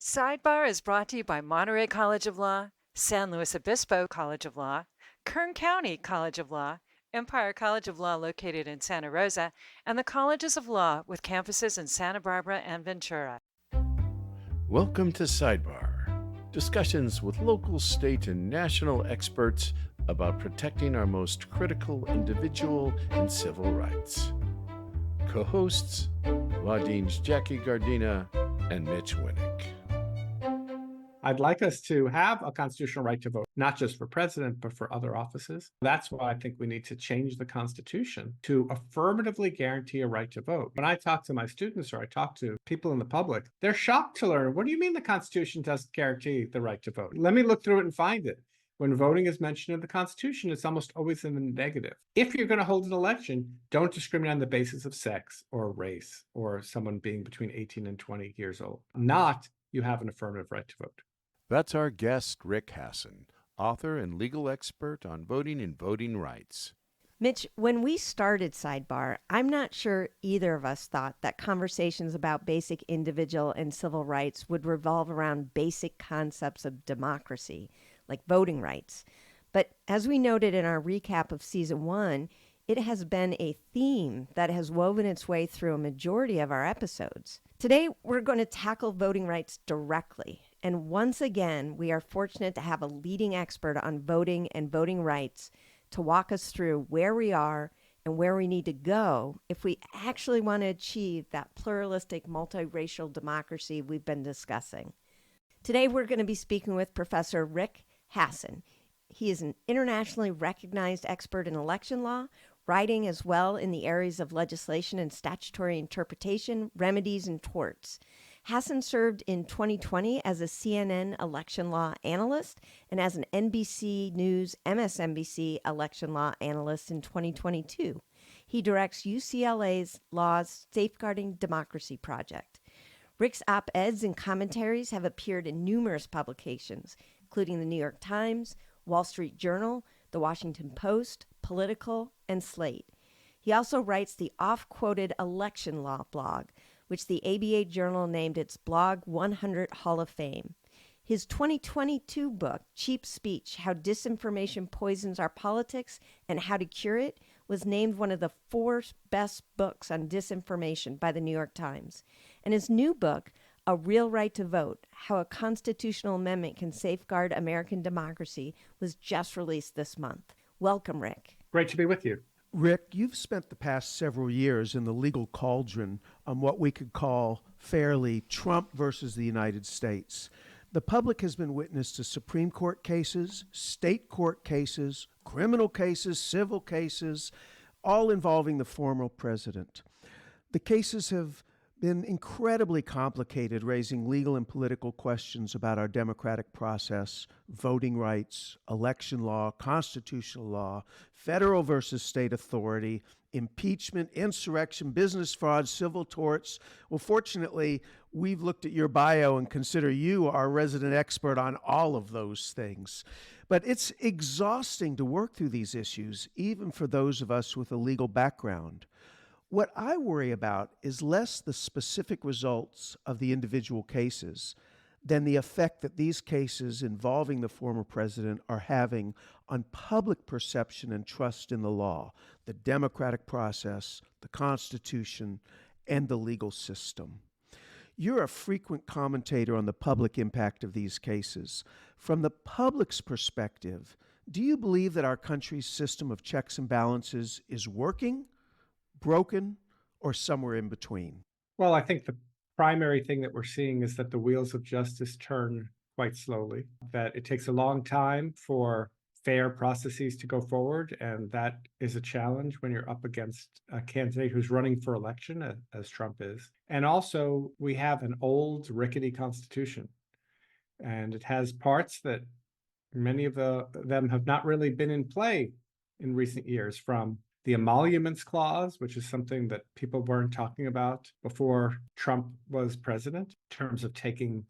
Sidebar is brought to you by Monterey College of Law, San Luis Obispo College of Law, Kern County College of Law, Empire College of Law located in Santa Rosa, and the Colleges of Law with campuses in Santa Barbara and Ventura. Welcome to Sidebar, discussions with local, state, and national experts about protecting our most critical individual and civil rights. Co-hosts, Law Deans Jackie Gardina and Mitch Winnick. I'd like us to have a constitutional right to vote, not just for president, but for other offices. That's why I think we need to change the Constitution to affirmatively guarantee a right to vote. When I talk to my students or I talk to people in the public, they're shocked to learn, what do you mean the Constitution doesn't guarantee the right to vote? Let me look through it and find it. When voting is mentioned in the Constitution, it's almost always in the negative. If you're going to hold an election, don't discriminate on the basis of sex or race or someone being between 18 and 20 years old. Not you have an affirmative right to vote. That's our guest, Rick Hasen, author and legal expert on voting and voting rights. Mitch, when we started Sidebar, I'm not sure either of us thought that conversations about basic individual and civil rights would revolve around basic concepts of democracy, like voting rights. But as we noted in our recap of Season 1, it has been a theme that has woven its way through a majority of our episodes. Today, we're going to tackle voting rights directly. And once again, we are fortunate to have a leading expert on voting and voting rights to walk us through where we are and where we need to go if we actually want to achieve that pluralistic, multiracial democracy we've been discussing. Today, we're going to be speaking with Professor Rick Hasen. He is an internationally recognized expert in election law, writing as well in the areas of legislation and statutory interpretation, remedies, and torts. Hasen served in 2020 as a CNN election law analyst and as an NBC News MSNBC election law analyst in 2022. He directs UCLA's Law's Safeguarding Democracy Project. Rick's op-eds and commentaries have appeared in numerous publications, including the New York Times, Wall Street Journal, The Washington Post, Political, and Slate. He also writes the oft-quoted election law blog, which the ABA Journal named its Blog 100 Hall of Fame. His 2022 book, Cheap Speech, How Disinformation Poisons Our Politics and How to Cure It, was named one of the 4 best books on disinformation by the New York Times. And his new book, A Real Right to Vote, How a Constitutional Amendment Can Safeguard American Democracy, was just released this month. Welcome, Rick. Great to be with you. Rick, you've spent the past several years in the legal cauldron on what we could call fairly Trump versus the United States. The public has been witness to Supreme Court cases, state court cases, criminal cases, civil cases, all involving the former president. The cases have been incredibly complicated, raising legal and political questions about our democratic process, voting rights, election law, constitutional law, federal versus state authority, impeachment, insurrection, business fraud, civil torts. Well, fortunately, we've looked at your bio and consider you our resident expert on all of those things. But it's exhausting to work through these issues, even for those of us with a legal background. What I worry about is less the specific results of the individual cases than the effect that these cases involving the former president are having on public perception and trust in the law, the democratic process, the Constitution, and the legal system. You're a frequent commentator on the public impact of these cases. From the public's perspective, do you believe that our country's system of checks and balances is working, broken, or somewhere in between? Well, I think the primary thing that we're seeing is that the wheels of justice turn quite slowly, that it takes a long time for fair processes to go forward, and that is a challenge when you're up against a candidate who's running for election, as Trump is. And also, we have an old, rickety constitution, and it has parts that many of them have not really been in play in recent years, from the emoluments clause, which is something that people weren't talking about before Trump was president, in terms of taking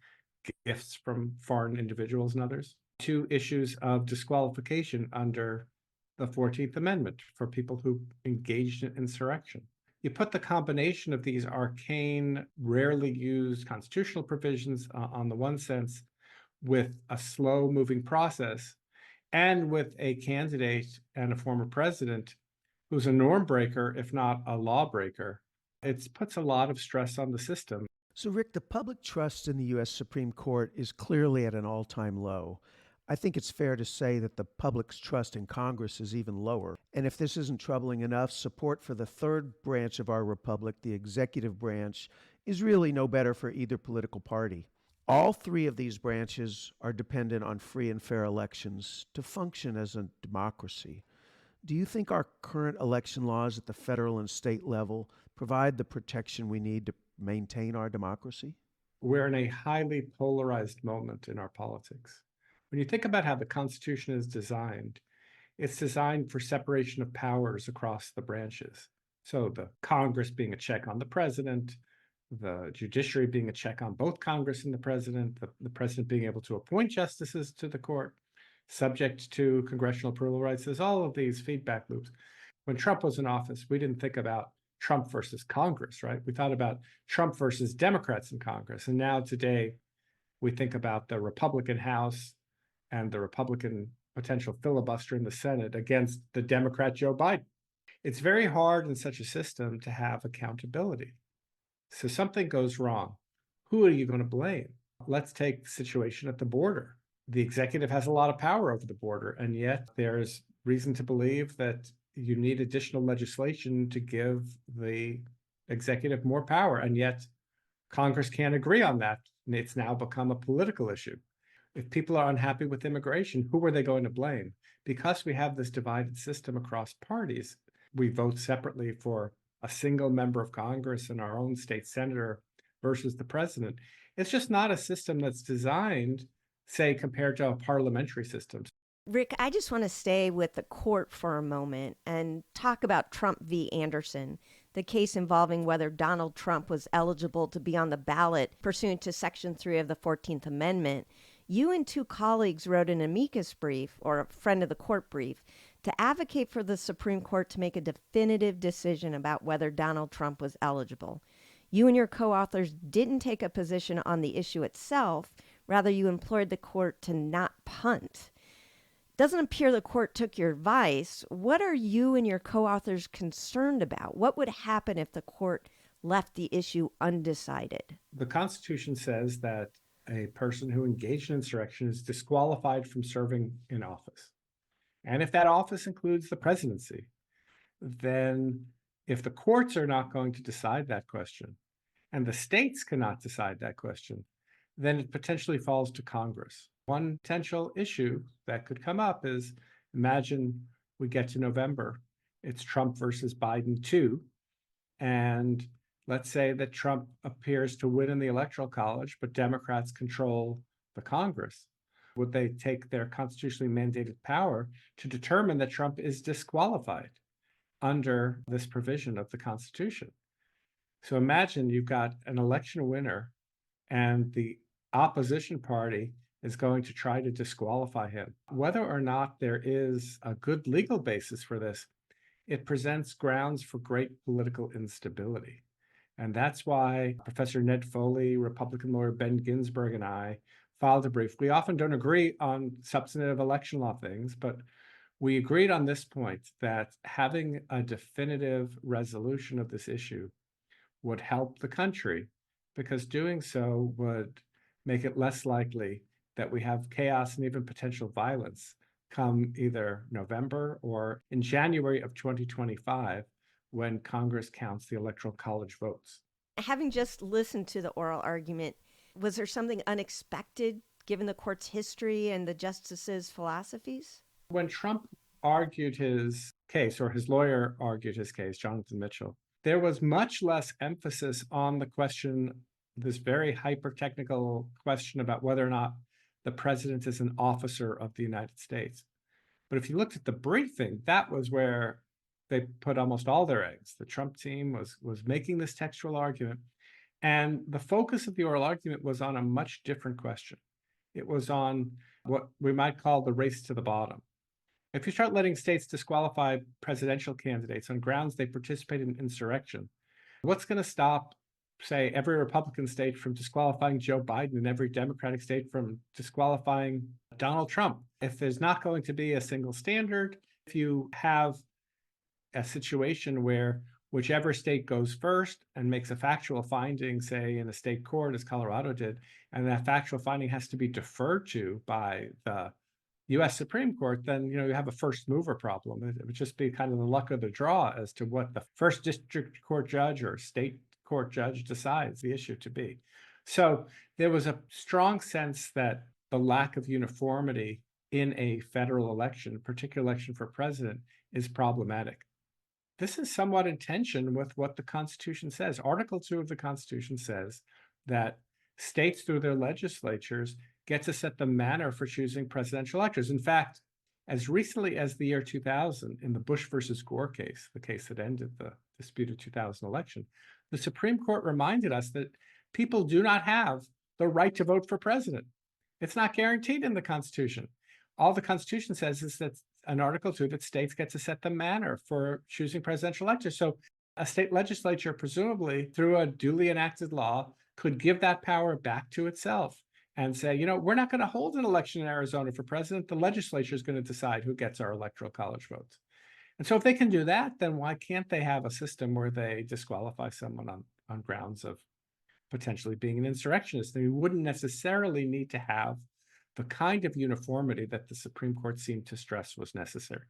gifts from foreign individuals and others, to issues of disqualification under the 14th Amendment for people who engaged in insurrection. You put the combination of these arcane, rarely used constitutional provisions on the one sense with a slow moving process and with a candidate and a former president who's a norm breaker, if not a lawbreaker, it puts a lot of stress on the system. So, Rick, the public trust in the U.S. Supreme Court is clearly at an all time low. I think it's fair to say that the public's trust in Congress is even lower. And if this isn't troubling enough, support for the third branch of our republic, the executive branch, is really no better for either political party. All three of these branches are dependent on free and fair elections to function as a democracy. Do you think our current election laws at the federal and state level provide the protection we need to maintain our democracy? We're in a highly polarized moment in our politics. When you think about how the Constitution is designed, it's designed for separation of powers across the branches. So the Congress being a check on the president, the judiciary being a check on both Congress and the president being able to appoint justices to the court, subject to congressional approval rights. There's all of these feedback loops. When Trump was in office, we didn't think about Trump versus Congress, right? We thought about Trump versus Democrats in Congress. And now today, we think about the Republican House and the Republican potential filibuster in the Senate against the Democrat Joe Biden. It's very hard in such a system to have accountability. So something goes wrong. Who are you going to blame? Let's take the situation at the border. The executive has a lot of power over the border, and yet there's reason to believe that you need additional legislation to give the executive more power, and yet Congress can't agree on that. And it's now become a political issue. If people are unhappy with immigration, who are they going to blame? Because we have this divided system across parties, we vote separately for a single member of Congress and our own state senator versus the president. It's just not a system that's designed, say, compared to a parliamentary system. Rick, I just want to stay with the court for a moment and talk about Trump v. Anderson, the case involving whether Donald Trump was eligible to be on the ballot pursuant to Section 3 of the 14th Amendment. You and two colleagues wrote an amicus brief, or a friend of the court brief, to advocate for the Supreme Court to make a definitive decision about whether Donald Trump was eligible. You and your co-authors didn't take a position on the issue itself. Rather, you implored the court to not punt. Doesn't appear the court took your advice. What are you and your co-authors concerned about? What would happen if the court left the issue undecided? The Constitution says that a person who engaged in insurrection is disqualified from serving in office. And if that office includes the presidency, then if the courts are not going to decide that question, and the states cannot decide that question, then it potentially falls to Congress. One potential issue that could come up is, imagine we get to November, it's Trump versus Biden 2, and let's say that Trump appears to win in the Electoral College, but Democrats control the Congress. Would they take their constitutionally mandated power to determine that Trump is disqualified under this provision of the Constitution? So imagine you've got an election winner and the opposition party is going to try to disqualify him. Whether or not there is a good legal basis for this, it presents grounds for great political instability. And that's why Professor Ned Foley, Republican lawyer Ben Ginsburg, and I filed a brief. We often don't agree on substantive election law things, but we agreed on this point that having a definitive resolution of this issue would help the country, because doing so would make it less likely that we have chaos and even potential violence come either November or in January of 2025, when Congress counts the Electoral College votes. Having just listened to the oral argument, was there something unexpected given the court's history and the justices' philosophies? When Trump argued his case, or his lawyer argued his case, Jonathan Mitchell, there was much less emphasis on the question, this very hyper-technical question about whether or not the president is an officer of the United States. But if you looked at the briefing, that was where they put almost all their eggs. The Trump team was making this textual argument. And the focus of the oral argument was on a much different question. It was on what we might call the race to the bottom. If you start letting states disqualify presidential candidates on grounds they participated in insurrection, What's going to stop, say, every Republican state from disqualifying Joe Biden and every Democratic state from disqualifying Donald Trump? If there's not going to be a single standard, if you have a situation where whichever state goes first and makes a factual finding, say in a state court, as Colorado did, and that factual finding has to be deferred to by the US Supreme Court, then you have a first mover problem. It would just be kind of the luck of the draw as to what the first district court judge or state court judge decides the issue to be. So there was a strong sense that the lack of uniformity in a federal election, particular election for president, is problematic. This is somewhat in tension with what the Constitution says. Article 2 of the Constitution says that states, through their legislatures, get to set the manner for choosing presidential electors. In fact, as recently as the year 2000, in the Bush versus Gore case, the case that ended the disputed 2000 election, the Supreme Court reminded us that people do not have the right to vote for president. It's not guaranteed in the Constitution. All the Constitution says is that in Article 2 that states get to set the manner for choosing presidential electors. So a state legislature, presumably through a duly enacted law, could give that power back to itself and say, we're not going to hold an election in Arizona for president. The legislature is going to decide who gets our electoral college votes. And so if they can do that, then why can't they have a system where they disqualify someone on grounds of potentially being an insurrectionist? They wouldn't necessarily need to have the kind of uniformity that the Supreme Court seemed to stress was necessary.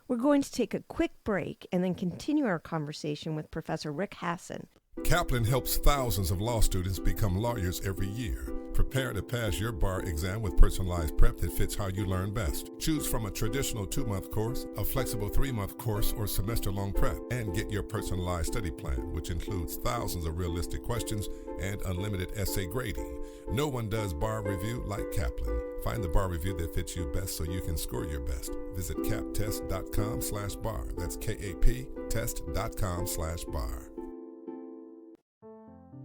We're going to take a quick break and then continue our conversation with Professor Rick Hasen. Kaplan helps thousands of law students become lawyers every year. Prepare to pass your bar exam with personalized prep that fits how you learn best. Choose from a traditional 2-month course, a flexible 3-month course, or semester-long prep, and get your personalized study plan, which includes thousands of realistic questions and unlimited essay grading. No one does bar review like Kaplan. Find the bar review that fits you best so you can score your best. Visit kaptest.com/bar. That's KAP test.com/bar.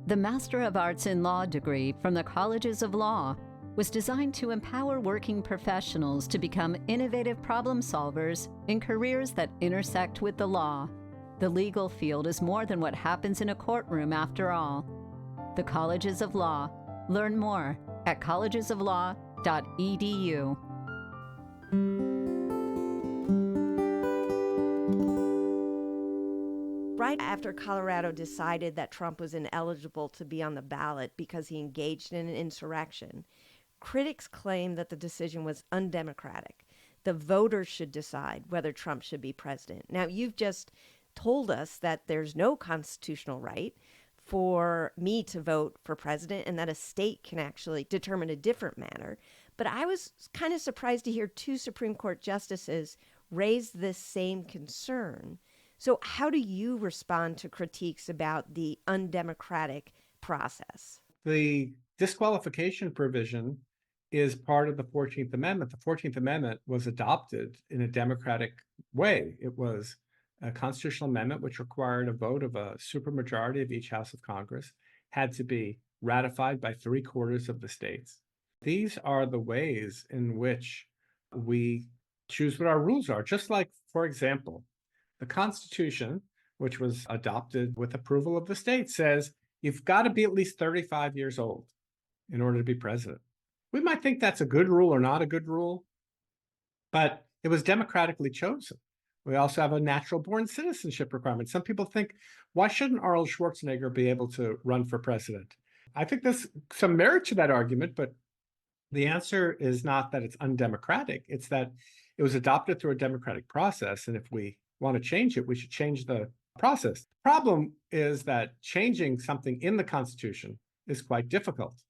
The Master of Arts in Law degree from the Colleges of Law was designed to empower working professionals to become innovative problem solvers in careers that intersect with the law. The legal field is more than what happens in a courtroom after all. The Colleges of Law. Learn more at collegesoflaw.edu. Right after Colorado decided that Trump was ineligible to be on the ballot because he engaged in an insurrection, critics claimed that the decision was undemocratic. The voters should decide whether Trump should be president. Now, you've just told us that there's no constitutional right for me to vote for president and that a state can actually determine a different manner. But I was kind of surprised to hear 2 Supreme Court justices raise this same concern. So how do you respond to critiques about the undemocratic process? The disqualification provision is part of the 14th Amendment. The 14th Amendment was adopted in a democratic way. It was a constitutional amendment which required a vote of a supermajority of each House of Congress, had to be ratified by 3/4 of the states. These are the ways in which we choose what our rules are. Just like, for example, the Constitution, which was adopted with approval of the state, says you've got to be at least 35 years old in order to be president. We might think that's a good rule or not a good rule, but it was democratically chosen. We also have a natural-born citizenship requirement. Some people think, why shouldn't Arnold Schwarzenegger be able to run for president? I think there's some merit to that argument, but the answer is not that it's undemocratic. It's that it was adopted through a democratic process, and if we want to change it, we should change the process. The problem is that changing something in the Constitution is quite difficult.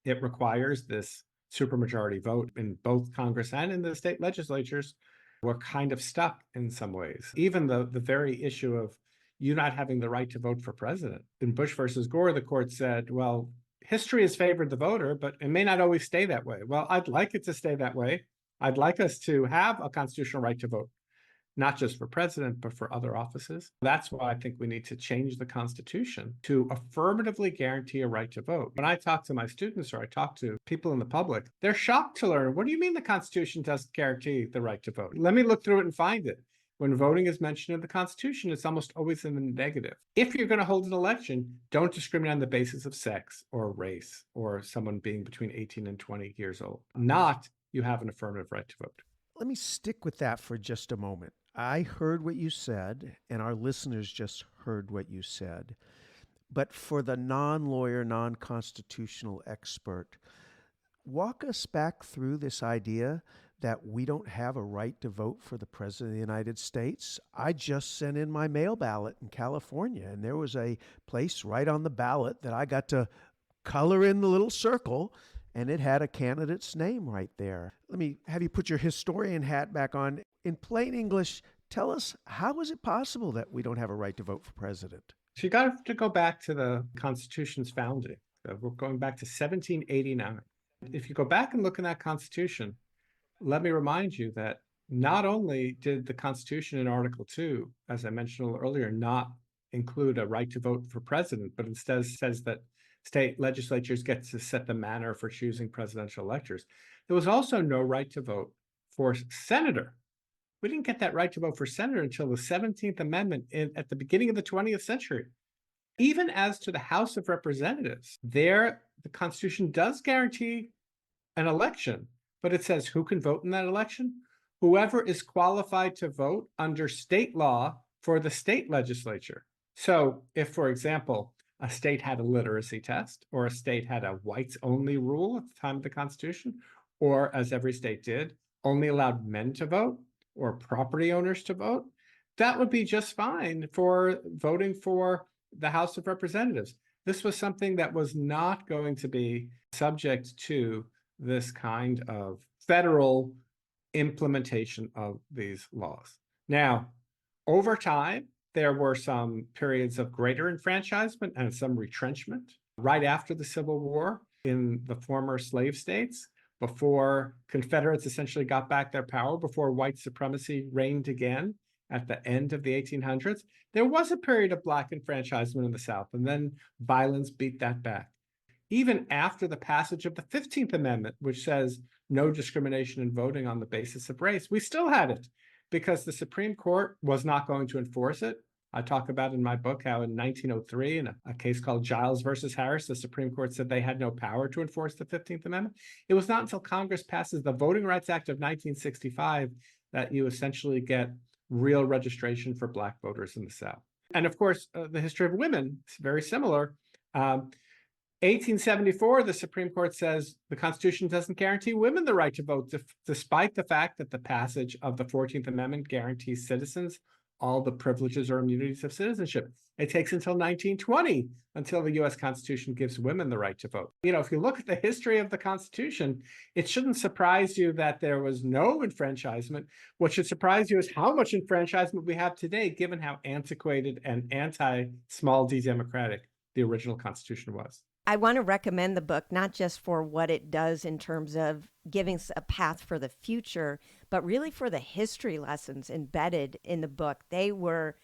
It requires this supermajority vote in both Congress and in the state legislatures. We're kind of stuck in some ways. Even the very issue of you not having the right to vote for president. In Bush versus Gore, the court said, well, history has favored the voter, but it may not always stay that way. Well, I'd like it to stay that way. I'd like us to have a constitutional right to vote, not just for president, but for other offices. That's why I think we need to change the Constitution to affirmatively guarantee a right to vote. When I talk to my students or I talk to people in the public, they're shocked to learn, what do you mean the Constitution doesn't guarantee the right to vote? Let me look through it and find it. when voting is mentioned in the Constitution, it's almost always in the negative. If you're going to hold an election, don't discriminate on the basis of sex or race or someone being between 18 and 20 years old. Not you have an affirmative right to vote. Let me stick with that for just a moment. I heard what you said, and our listeners just heard what you said. But for the non-lawyer, non-constitutional expert, walk us back through this idea that we don't have a right to vote for the President of the United States. I just sent in my mail ballot in California, and there was a place right on the ballot that I got to color in the little circle, and it had a candidate's name right there. Let me have you put your historian hat back on. In plain English, tell us, how is it possible that we don't have a right to vote for president? So you got to go back to the Constitution's founding. We're going back to 1789. If you go back and look in that Constitution, let me remind you that not only did the Constitution in Article 2, as I mentioned a little earlier, not include a right to vote for president, but instead says that state legislatures get to set the manner for choosing presidential electors. There was also no right to vote for senator. We didn't get that right to vote for senator until the 17th Amendment at the beginning of the 20th century. Even as to the House of Representatives, there the Constitution does guarantee an election, but it says who can vote in that election? Whoever is qualified to vote under state law for the state legislature. So if, for example, a state had a literacy test, or a state had a whites-only rule at the time of the Constitution, or as every state did, only allowed men to vote or property owners to vote, that would be just fine for voting for the House of Representatives. This was something that was not going to be subject to this kind of federal implementation of these laws. Now, over time, there were some periods of greater enfranchisement and some retrenchment right after the Civil War in the former slave states, before Confederates essentially got back their power, before white supremacy reigned again at the end of the 1800s. There was a period of Black enfranchisement in the South, and then violence beat that back. Even after the passage of the 15th Amendment, which says no discrimination in voting on the basis of race, we still had it because the Supreme Court was not going to enforce it. I talk about in my book how in 1903, in a case called Giles versus Harris, the Supreme Court said they had no power to enforce the 15th Amendment. It was not until Congress passes the Voting Rights Act of 1965 that you essentially get real registration for Black voters in the South. And of course, the history of women is very similar. 1874, the Supreme Court says the Constitution doesn't guarantee women the right to vote, despite the fact that the passage of the 14th Amendment guarantees citizens all the privileges or immunities of citizenship. It takes until 1920 until the US Constitution gives women the right to vote. You know, if you look at the history of the Constitution, it shouldn't surprise you that there was no enfranchisement. What should surprise you is how much enfranchisement we have today, given how antiquated and anti-small d democratic the original Constitution was. I want to recommend the book, not just for what it does in terms of giving us a path for the future, but really for the history lessons embedded in the book. They were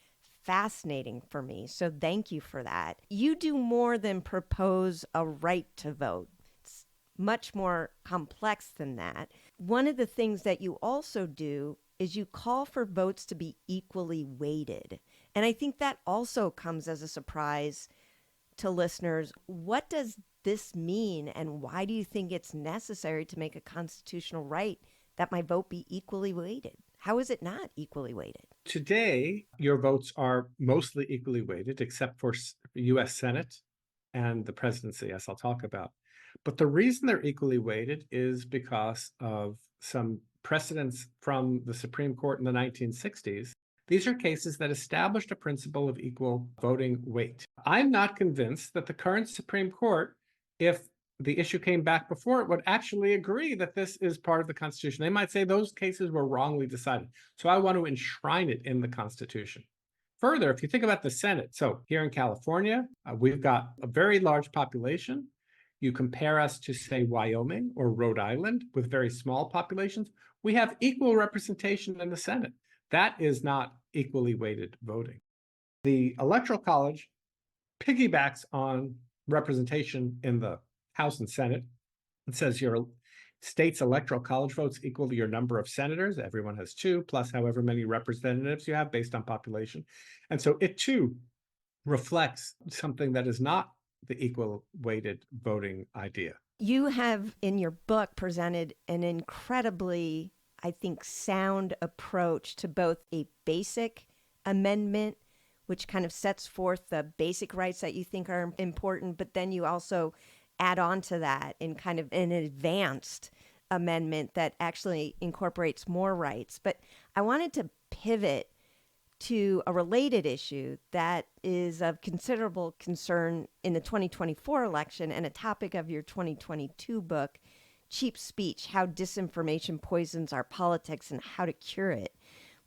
fascinating for me. So thank you for that. You do more than propose a right to vote. It's much more complex than that. One of the things that you also do is you call for votes to be equally weighted. And I think that also comes as a surprise to listeners. What does this mean, and why do you think it's necessary to make a constitutional right that my vote be equally weighted? How is it not equally weighted? Today, your votes are mostly equally weighted, except for the US Senate and the presidency, as I'll talk about. But the reason they're equally weighted is because of some precedents from the Supreme Court in the 1960s. These are cases that established a principle of equal voting weight. I'm not convinced that the current Supreme Court, if the issue came back before it, would actually agree that this is part of the Constitution. They might say those cases were wrongly decided. So I want to enshrine it in the Constitution. Further, if you think about the Senate, so here in California, we've got a very large population. You compare us to, say, Wyoming or Rhode Island with very small populations, we have equal representation in the Senate. That is not equally weighted voting. The Electoral College piggybacks on representation in the House and Senate. It says States' electoral college votes equal to your number of senators. Everyone has two, plus however many representatives you have based on population. And so it too reflects something that is not the equal weighted voting idea. You have in your book presented an incredibly, I think, sound approach to both a basic amendment, which kind of sets forth the basic rights that you think are important, but then you also add on to that in kind of an advanced amendment that actually incorporates more rights. But I wanted to pivot to a related issue that is of considerable concern in the 2024 election and a topic of your 2022 book, Cheap Speech: How Disinformation Poisons Our Politics and How to Cure It.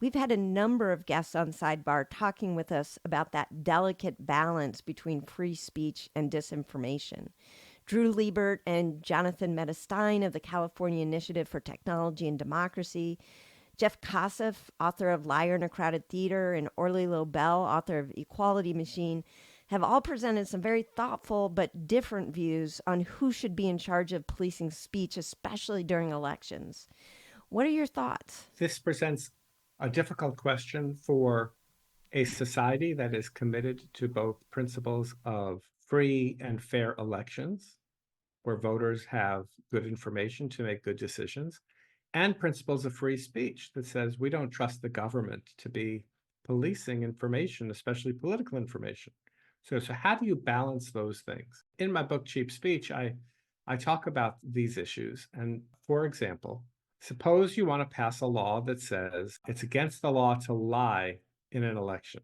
We've had a number of guests on Sidebar talking with us about that delicate balance between free speech and disinformation. Drew Liebert and Jonathan Metestein of the California Initiative for Technology and Democracy, Jeff Kosseff, author of Liar in a Crowded Theater, and Orly Lobel, author of Equality Machine, have all presented some very thoughtful but different views on who should be in charge of policing speech, especially during elections. What are your thoughts? This presents a difficult question for a society that is committed to both principles of free and fair elections, where voters have good information to make good decisions, and principles of free speech that says we don't trust the government to be policing information, especially political information. So how do you balance those things? In my book, Cheap Speech, I talk about these issues. And for example, suppose you want to pass a law that says it's against the law to lie in an election.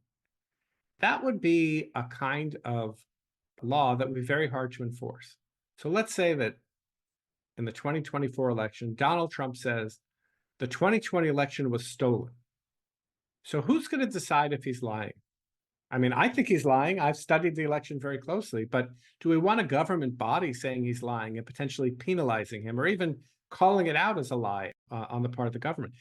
That would be a kind of law that would be very hard to enforce. So let's say that in the 2024 election, Donald Trump says the 2020 election was stolen. So who's going to decide if he's lying? I mean, I think he's lying. I've studied the election very closely, but do we want a government body saying he's lying and potentially penalizing him or even calling it out as a lie on the part of the government?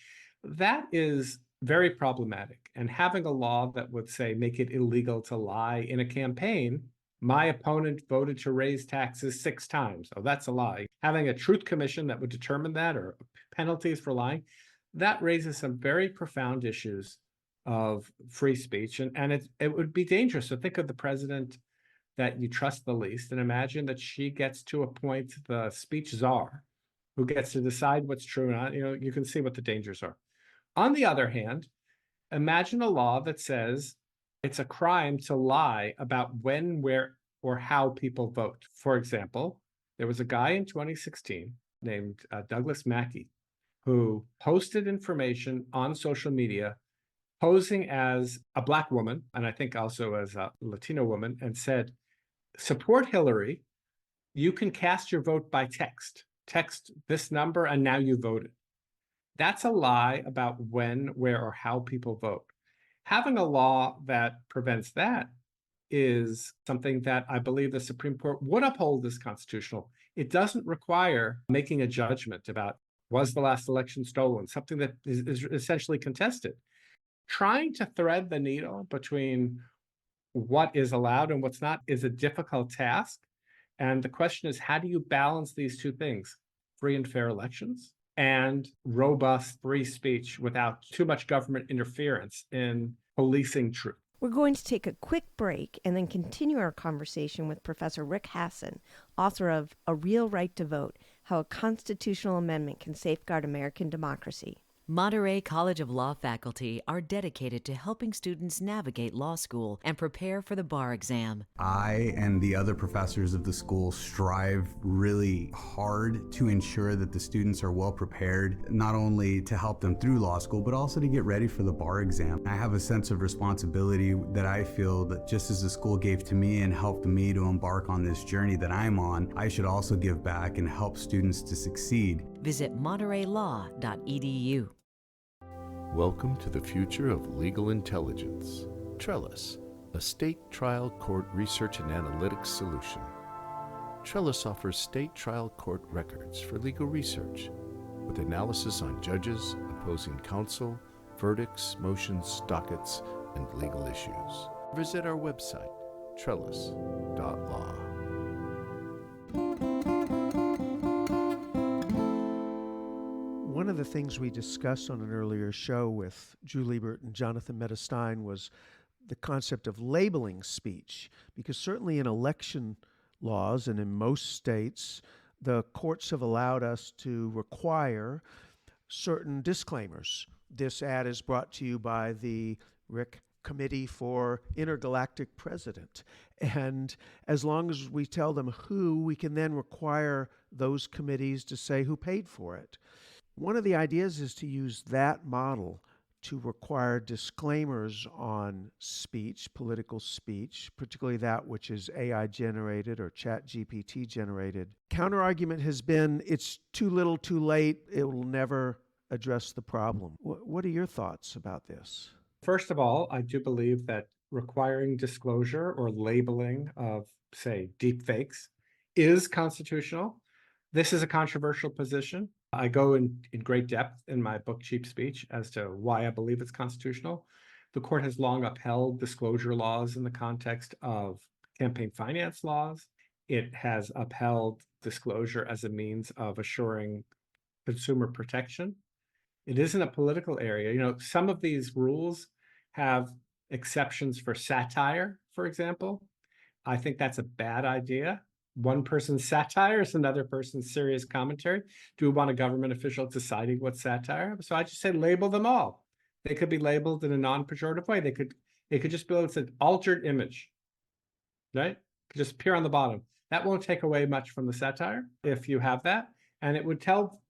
That is very problematic. And having a law that would say make it illegal to lie in a campaign, my opponent voted to raise taxes 6 times. Oh, that's a lie. Having a truth commission that would determine that, or penalties for lying, that raises some very profound issues of free speech. And it would be dangerous. So think of the president that you trust the least and imagine that she gets to appoint the speech czar who gets to decide what's true or not. You can see what the dangers are. On the other hand, imagine a law that says it's a crime to lie about when, where, or how people vote. For example, there was a guy in 2016 named Douglas Mackey who posted information on social media posing as a Black woman, and I think also as a Latino woman, and said, support Hillary, you can cast your vote by text. Text this number, and now you voted. That's a lie about when, where, or how people vote. Having a law that prevents that is something that I believe the Supreme Court would uphold as constitutional. It doesn't require making a judgment about was the last election stolen, something that is essentially contested. Trying to thread the needle between what is allowed and what's not is a difficult task. And the question is, how do you balance these two things, free and fair elections and robust free speech without too much government interference in policing truth? We're going to take a quick break and then continue our conversation with Professor Rick Hasen, author of A Real Right to Vote: How a Constitutional Amendment Can Safeguard American Democracy. Monterey College of Law faculty are dedicated to helping students navigate law school and prepare for the bar exam. I and the other professors of the school strive really hard to ensure that the students are well prepared, not only to help them through law school, but also to get ready for the bar exam. I have a sense of responsibility that I feel that just as the school gave to me and helped me to embark on this journey that I'm on, I should also give back and help students to succeed. Visit montereylaw.edu. Welcome to the future of legal intelligence. Trellis, a state trial court research and analytics solution. Trellis offers state trial court records for legal research, with analysis on judges, opposing counsel, verdicts, motions, dockets, and legal issues. Visit our website, trellis.law. One of the things we discussed on an earlier show with Drew Liebert and Jonathan Metestein was the concept of labeling speech, because certainly in election laws and in most states, the courts have allowed us to require certain disclaimers. This ad is brought to you by the Rick Committee for Intergalactic President. And as long as we tell them who, we can then require those committees to say who paid for it. One of the ideas is to use that model to require disclaimers on speech, political speech, particularly that which is AI generated or chat GPT generated. Counterargument has been it's too little too late. It will never address the problem. What are your thoughts about this? First of all, I do believe that requiring disclosure or labeling of, say, deepfakes is constitutional. This is a controversial position. I go in great depth in my book, Cheap Speech, as to why I believe it's constitutional. The court has long upheld disclosure laws in the context of campaign finance laws. It has upheld disclosure as a means of assuring consumer protection. It isn't a political area. You know, some of these rules have exceptions for satire, for example. I think that's a bad idea. One person's satire is another person's serious commentary. Do we want a government official deciding what's satire? So I just say label them all. They could be labeled in a non-pejorative way. It could just be it's an altered image, right? It could just appear on the bottom. That won't take away much from the satire if you have that. And it would tell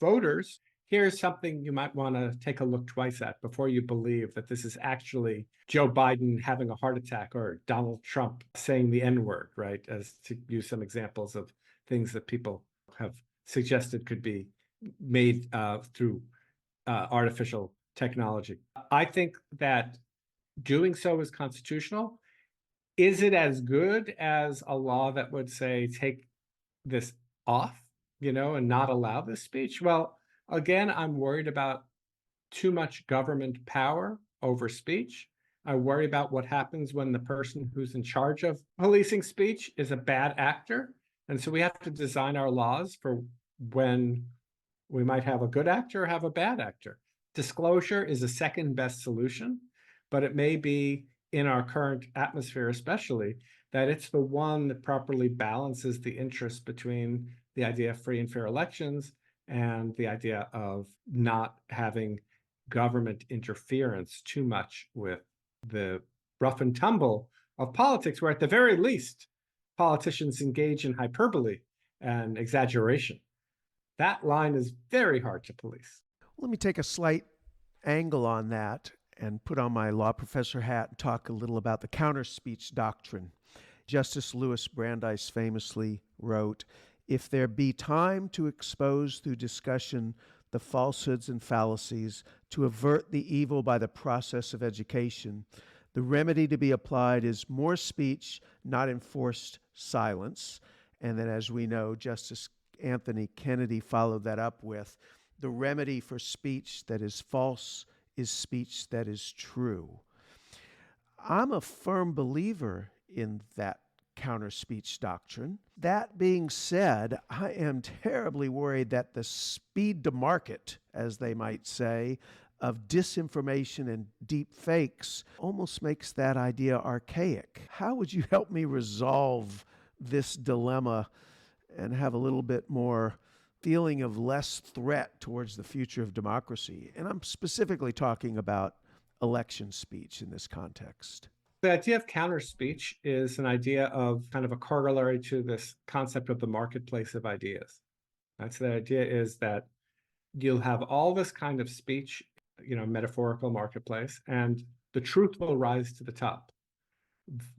voters, here's something you might want to take a look twice at before you believe that this is actually Joe Biden having a heart attack or Donald Trump saying the N-word, right? As to use some examples of things that people have suggested could be made through artificial technology. I think that doing so is constitutional. Is it as good as a law that would say, take this off, and not allow this speech? Well, again, I'm worried about too much government power over speech. I worry about what happens when the person who's in charge of policing speech is a bad actor. And so we have to design our laws for when we might have a good actor or have a bad actor. Disclosure is a second best solution, but it may be in our current atmosphere, especially, that it's the one that properly balances the interest between the idea of free and fair elections and the idea of not having government interference too much with the rough and tumble of politics, where at the very least, politicians engage in hyperbole and exaggeration. That line is very hard to police. Let me take a slight angle on that and put on my law professor hat and talk a little about the counter-speech doctrine. Justice Louis Brandeis famously wrote, "If there be time to expose through discussion the falsehoods and fallacies, to avert the evil by the process of education, the remedy to be applied is more speech, not enforced silence." And then, as we know, Justice Anthony Kennedy followed that up with, "The remedy for speech that is false is speech that is true." I'm a firm believer in that counter-speech doctrine. That being said, I am terribly worried that the speed to market, as they might say, of disinformation and deep fakes almost makes that idea archaic. How would you help me resolve this dilemma and have a little bit more feeling of less threat towards the future of democracy? And I'm specifically talking about election speech in this context. The idea of counter speech is an idea of kind of a corollary to this concept of the marketplace of ideas. That's the idea, is that you'll have all this kind of speech, metaphorical marketplace, and the truth will rise to the top.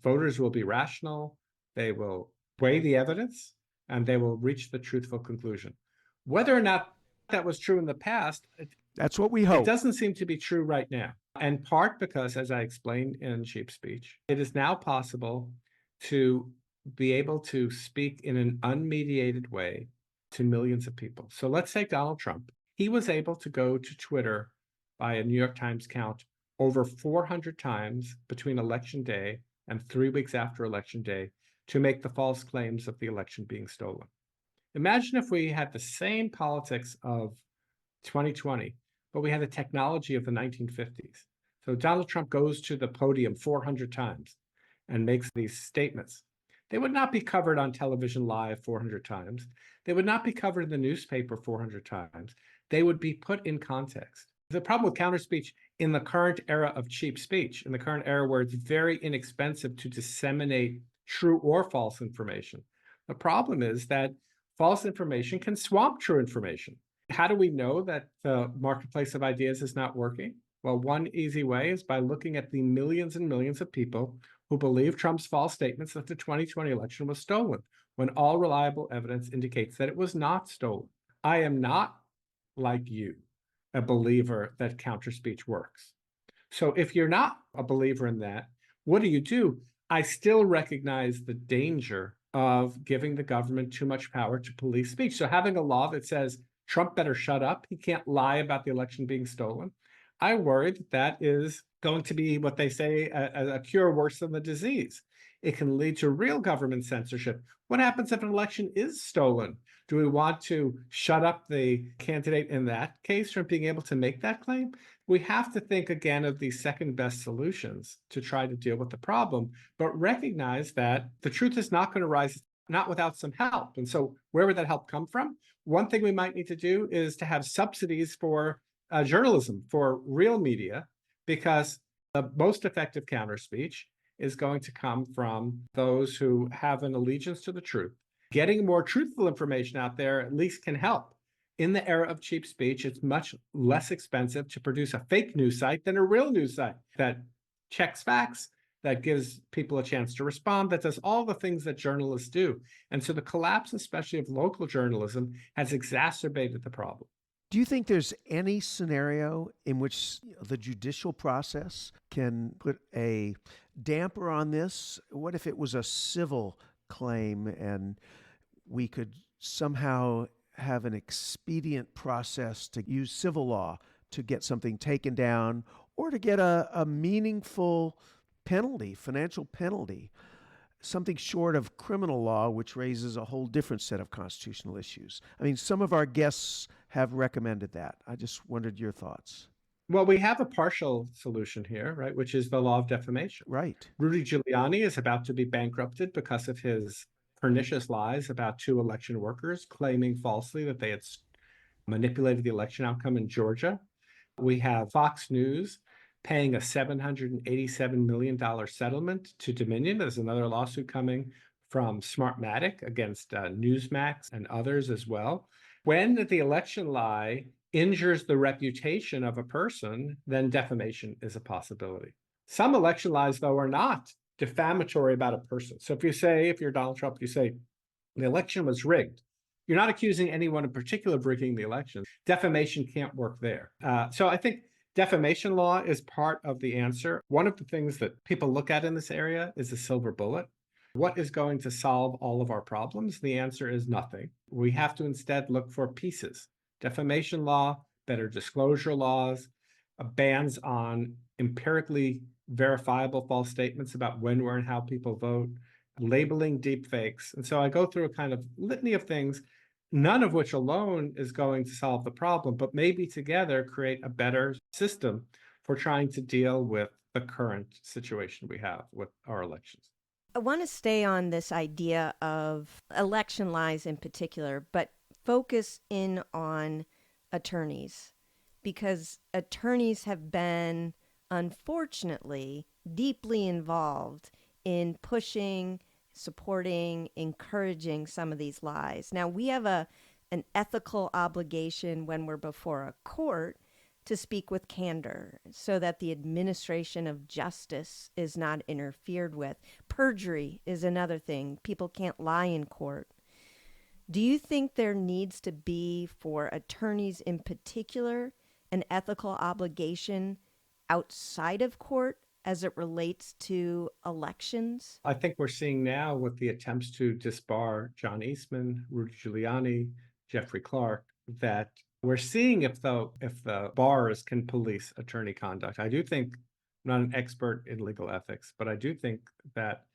Voters will be rational, they will weigh the evidence, and they will reach the truthful conclusion. Whether or not that was true in the past, that's what we hope. It doesn't seem to be true right now. In part because, as I explained in Cheap Speech, it is now possible to be able to speak in an unmediated way to millions of people. So let's take Donald Trump. He was able to go to Twitter by a New York Times count over 400 times between Election Day and 3 weeks after Election Day to make the false claims of the election being stolen. Imagine if we had the same politics of 2020, but we had the technology of the 1950s. So Donald Trump goes to the podium 400 times and makes these statements. They would not be covered on television live 400 times. They would not be covered in the newspaper 400 times. They would be put in context. The problem with counterspeech in the current era of cheap speech, in the current era where it's very inexpensive to disseminate true or false information, the problem is that false information can swamp true information. How do we know that the marketplace of ideas is not working? Well, one easy way is by looking at the millions and millions of people who believe Trump's false statements that the 2020 election was stolen, when all reliable evidence indicates that it was not stolen. I am not, like you, a believer that counterspeech works. So if you're not a believer in that, what do? I still recognize the danger of giving the government too much power to police speech. So having a law that says Trump better shut up, he can't lie about the election being stolen, I worry that that is going to be what they say a cure worse than the disease. It can lead to real government censorship. What happens if an election is stolen? Do we want to shut up the candidate in that case from being able to make that claim? We have to think again of these second best solutions to try to deal with the problem, but recognize that the truth is not going to rise, not without some help. And so where would that help come from? One thing we might need to do is to have subsidies for journalism, for real media, because the most effective counterspeech is going to come from those who have an allegiance to the truth. Getting more truthful information out there at least can help. In the era of cheap speech, it's much less expensive to produce a fake news site than a real news site that checks facts, that gives people a chance to respond, that does all the things that journalists do. And so the collapse, especially of local journalism, has exacerbated the problem. Do you think there's any scenario in which the judicial process can put a damper on this? What if it was a civil claim and we could somehow have an expedient process to use civil law to get something taken down or to get a meaningful penalty, financial penalty, something short of criminal law, which raises a whole different set of constitutional issues? I mean, some of our guests have recommended that. I just wondered your thoughts. Well, we have a partial solution here, right, which is the law of defamation. Right. Rudy Giuliani is about to be bankrupted because of his pernicious lies about two election workers claiming falsely that they had manipulated the election outcome in Georgia. We have Fox News paying a $787 million settlement to Dominion. There's another lawsuit coming from Smartmatic against Newsmax and others as well. When the election lie injures the reputation of a person, then defamation is a possibility. Some election lies, though, are not defamatory about a person. So if you're Donald Trump, you say the election was rigged, you're not accusing anyone in particular of rigging the election. Defamation can't work there. So I think defamation law is part of the answer. One of the things that people look at in this area is a silver bullet. What is going to solve all of our problems? The answer is nothing. We have to instead look for pieces. Defamation law, better disclosure laws, bans on empirically verifiable false statements about when, where, and how people vote, labeling deepfakes. And so I go through a kind of litany of things, none of which alone is going to solve the problem, but maybe together create a better system for trying to deal with the current situation we have with our elections. I want to stay on this idea of election lies in particular, but focus in on attorneys, because attorneys have been, unfortunately, deeply involved in pushing, supporting, encouraging some of these lies. Now, we have an ethical obligation when we're before a court to speak with candor so that the administration of justice is not interfered with. Perjury is another thing. People can't lie in court. Do you think there needs to be, for attorneys in particular, an ethical obligation outside of court as it relates to elections? I think we're seeing now with the attempts to disbar John Eastman, Rudy Giuliani, Jeffrey Clark, that we're seeing if the bars can police attorney conduct. I do think, I'm not an expert in legal ethics, but I do think that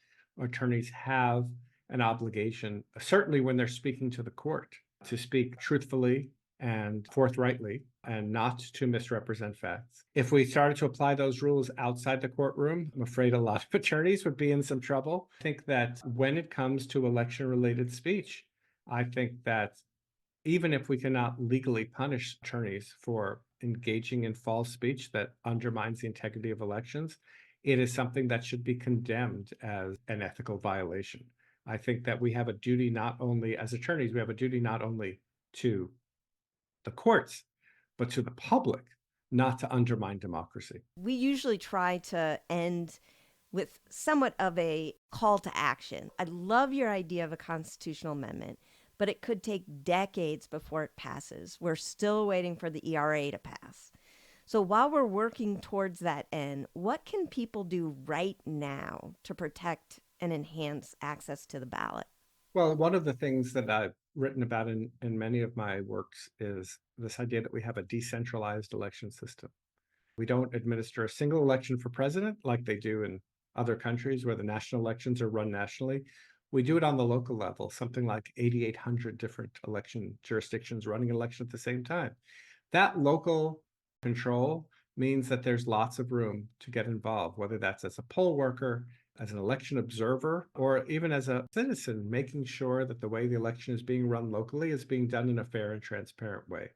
attorneys have an obligation, certainly when they're speaking to the court, to speak truthfully, and forthrightly and not to misrepresent facts. If we started to apply those rules outside the courtroom, I'm afraid a lot of attorneys would be in some trouble. I think that when it comes to election-related speech, I think that even if we cannot legally punish attorneys for engaging in false speech that undermines the integrity of elections, it is something that should be condemned as an ethical violation. I think that we have a duty not only as attorneys, we have a duty not only to the courts, but to the public, not to undermine democracy. We usually try to end with somewhat of a call to action. I love your idea of a constitutional amendment, but it could take decades before it passes. We're still waiting for the ERA to pass. So while we're working towards that end, what can people do right now to protect and enhance access to the ballot? Well, one of the things that I've written about in many of my works is this idea that we have a decentralized election system. We don't administer a single election for president like they do in other countries where the national elections are run nationally. We do it on the local level, something like 8,800 different election jurisdictions running an election at the same time. That local control means that there's lots of room to get involved, whether that's as a poll worker, as an election observer, or even as a citizen, making sure that the way the election is being run locally is being done in a fair and transparent way.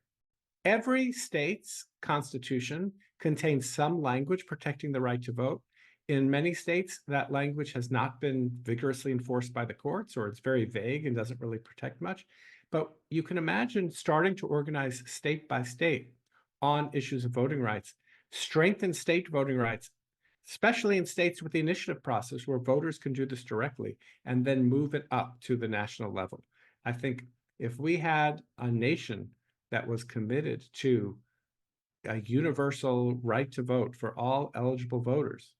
Every state's constitution contains some language protecting the right to vote. In many states, that language has not been vigorously enforced by the courts, or it's very vague and doesn't really protect much. But you can imagine starting to organize state by state on issues of voting rights, strengthen state voting rights, especially in states with the initiative process where voters can do this directly, and then move it up to the national level. I think if we had a nation that was committed to a universal right to vote for all eligible voters,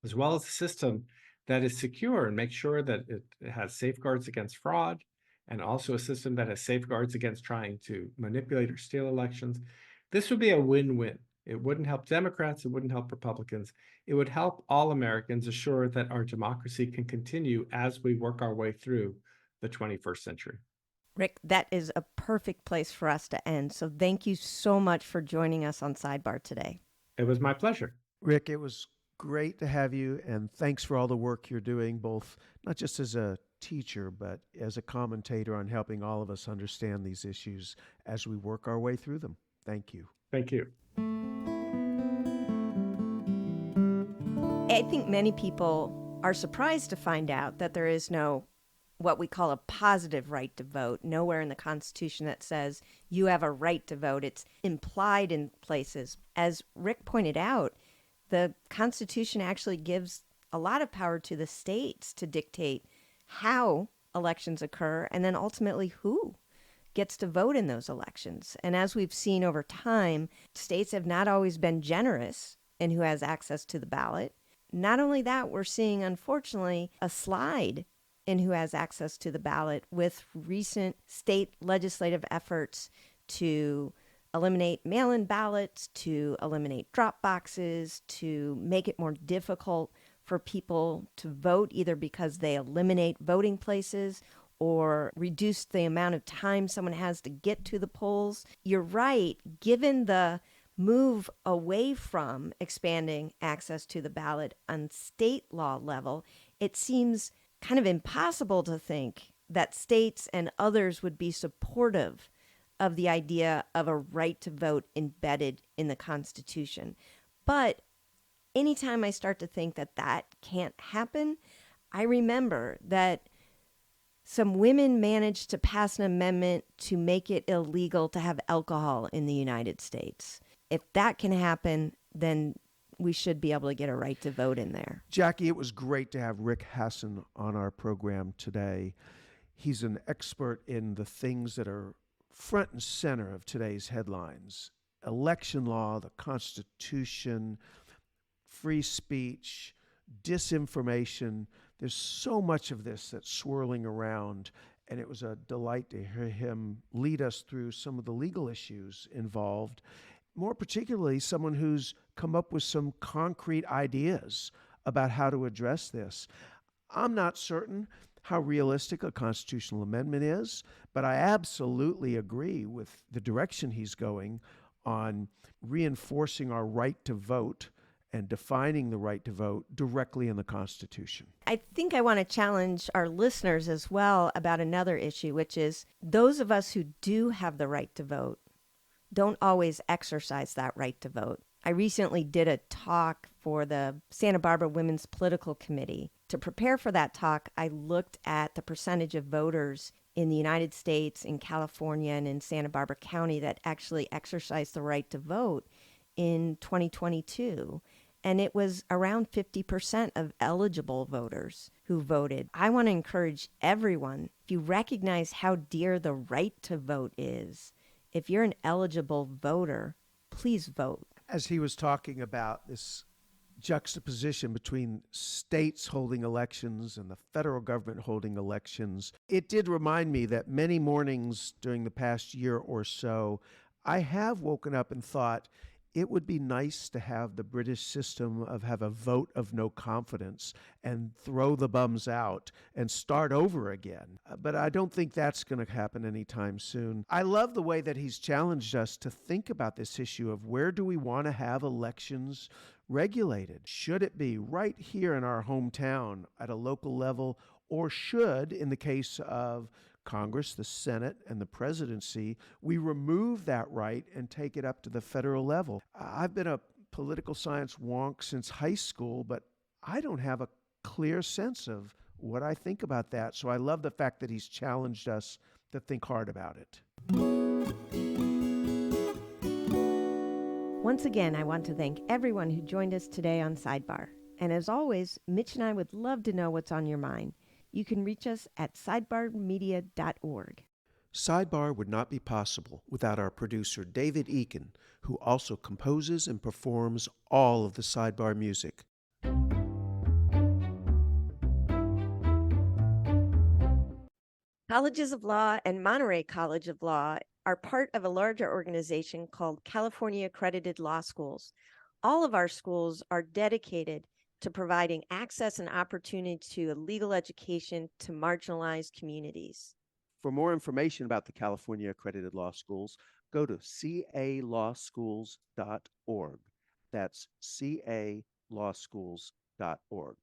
as well as a system that is secure and makes sure that it has safeguards against fraud, and also a system that has safeguards against trying to manipulate or steal elections, this would be a win-win. It wouldn't help Democrats, it wouldn't help Republicans. It would help all Americans assure that our democracy can continue as we work our way through the 21st century. Rick, that is a perfect place for us to end. So thank you so much for joining us on Sidebar today. It was my pleasure. Rick, it was great to have you, and thanks for all the work you're doing, both not just as a teacher, but as a commentator on helping all of us understand these issues as we work our way through them. Thank you. Thank you. I think many people are surprised to find out that there is no what we call a positive right to vote. Nowhere in the Constitution that says you have a right to vote. It's implied in places. As Rick pointed out, the Constitution actually gives a lot of power to the states to dictate how elections occur and then ultimately who gets to vote in those elections. And as we've seen over time, states have not always been generous in who has access to the ballot. Not only that, we're seeing, unfortunately, a slide in who has access to the ballot with recent state legislative efforts to eliminate mail-in ballots, to eliminate drop boxes, to make it more difficult for people to vote, either because they eliminate voting places or reduce the amount of time someone has to get to the polls. You're right, given the move away from expanding access to the ballot on state law level, it seems kind of impossible to think that states and others would be supportive of the idea of a right to vote embedded in the Constitution. But anytime I start to think that that can't happen, I remember that some women managed to pass an amendment to make it illegal to have alcohol in the United States. If that can happen, then we should be able to get a right to vote in there. Jackie, it was great to have Rick Hasen on our program today. He's an expert in the things that are front and center of today's headlines: election law, the Constitution, free speech, disinformation. There's so much of this that's swirling around, and it was a delight to hear him lead us through some of the legal issues involved. More particularly, someone who's come up with some concrete ideas about how to address this. I'm not certain how realistic a constitutional amendment is, but I absolutely agree with the direction he's going on reinforcing our right to vote and defining the right to vote directly in the Constitution. I think I want to challenge our listeners as well about another issue, which is those of us who do have the right to vote don't always exercise that right to vote. I recently did a talk for the Santa Barbara Women's Political Committee. To prepare for that talk, I looked at the percentage of voters in the United States, in California, and in Santa Barbara County that actually exercised the right to vote in 2022. And it was around 50% of eligible voters who voted. I want to encourage everyone, if you recognize how dear the right to vote is, if you're an eligible voter, please vote. As he was talking about this juxtaposition between states holding elections and the federal government holding elections, it did remind me that many mornings during the past year or so, I have woken up and thought, it would be nice to have the British system of have a vote of no confidence and throw the bums out and start over again. But I don't think that's going to happen anytime soon. I love the way that he's challenged us to think about this issue of where do we want to have elections regulated? Should it be right here in our hometown at a local level, or should, in the case of Congress, the Senate, and the presidency, we remove that right and take it up to the federal level? I've been a political science wonk since high school, but I don't have a clear sense of what I think about that. So I love the fact that he's challenged us to think hard about it. Once again, I want to thank everyone who joined us today on Sidebar. And as always, Mitch and I would love to know what's on your mind. You can reach us at sidebarmedia.org. Sidebar would not be possible without our producer, David Eakin, who also composes and performs all of the Sidebar music. Colleges of Law and Monterey College of Law are part of a larger organization called California Accredited Law Schools. All of our schools are dedicated to providing access and opportunity to a legal education to marginalized communities. For more information about the California Accredited Law Schools, go to calawschools.org. That's calawschools.org.